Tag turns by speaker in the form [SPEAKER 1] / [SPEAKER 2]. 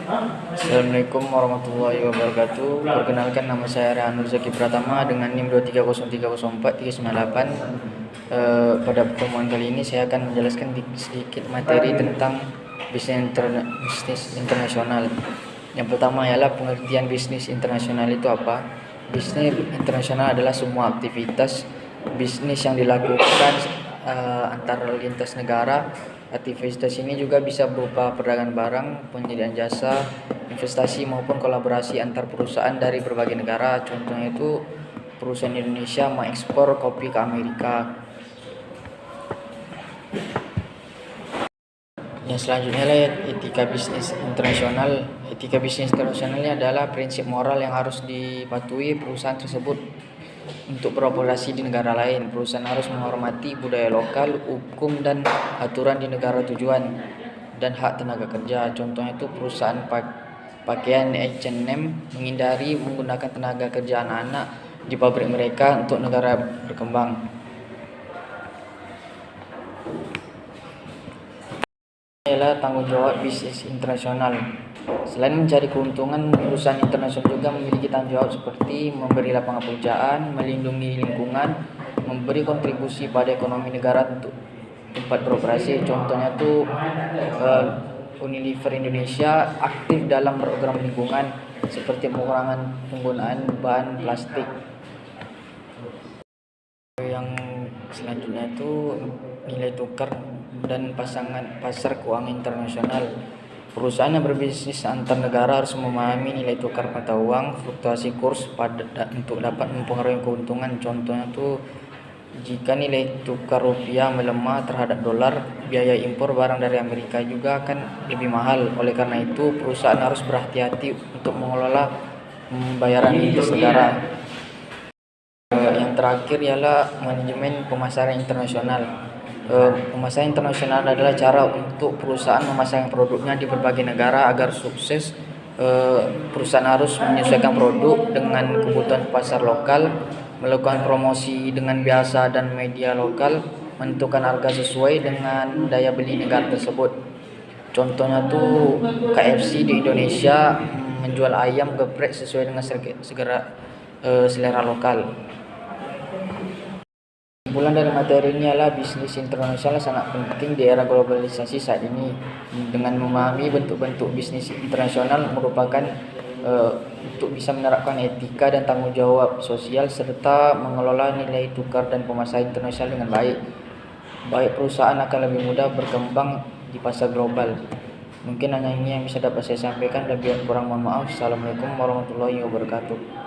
[SPEAKER 1] Assalamualaikum warahmatullahi wabarakatuh. Perkenalkan, nama saya Rehanur Zaki Pratama dengan NIM 230304398. Pada pertemuan kali ini saya akan menjelaskan sedikit materi tentang bisnis internasional. Yang pertama ialah pengertian bisnis internasional itu apa? Bisnis internasional adalah semua aktivitas bisnis yang dilakukan antar lintas negara. Aktivitas ini juga bisa berupa perdagangan barang, penyediaan jasa, investasi maupun kolaborasi antar perusahaan dari berbagai negara. Contohnya itu perusahaan Indonesia mengekspor kopi ke Amerika. Yang selanjutnya adalah etika bisnis internasional. Etika bisnis internasional ini adalah prinsip moral yang harus dipatuhi perusahaan tersebut untuk beroperasi di negara lain. Perusahaan harus menghormati budaya lokal, hukum dan aturan di negara tujuan, dan hak tenaga kerja. Contohnya itu perusahaan pakaian H&M menghindari menggunakan tenaga kerja anak-anak di pabrik mereka untuk negara berkembang. Adalah tanggung jawab bisnis internasional. Selain mencari keuntungan, perusahaan internasional juga memiliki tanggung jawab seperti memberi lapangan pekerjaan, melindungi lingkungan, memberi kontribusi pada ekonomi negara untuk tempat beroperasi. Contohnya itu Unilever Indonesia aktif dalam program lingkungan seperti pengurangan penggunaan bahan plastik. Yang selanjutnya itu nilai tukar dan pasar keuangan internasional. Perusahaan yang berbisnis antar negara harus memahami nilai tukar mata uang, fluktuasi kurs untuk dapat mempengaruhi keuntungan. Contohnya itu jika nilai tukar rupiah melemah terhadap dolar, biaya impor barang dari Amerika juga akan lebih mahal. Oleh karena itu, perusahaan harus berhati-hati untuk mengelola pembayaran lintas negara. Yang terakhir ialah manajemen pemasaran internasional. Pemasaran internasional adalah cara untuk perusahaan memasarkan produknya di berbagai negara. Agar sukses, perusahaan harus menyesuaikan produk dengan kebutuhan pasar lokal, melakukan promosi dengan biasa dan media lokal, menentukan harga sesuai dengan daya beli negara tersebut. Contohnya tuh KFC di Indonesia menjual ayam geprek sesuai dengan selera lokal. Kesimpulan dari materi ini adalah bisnis internasional sangat penting di era globalisasi saat ini. Dengan memahami bentuk-bentuk bisnis internasional merupakan untuk bisa menerapkan etika dan tanggung jawab sosial serta mengelola nilai tukar dan pemasaran internasional dengan baik perusahaan akan lebih mudah berkembang di pasar global. Mungkin hanya ini yang bisa dapat saya sampaikan, lebih kurang mohon maaf. Assalamualaikum warahmatullahi wabarakatuh.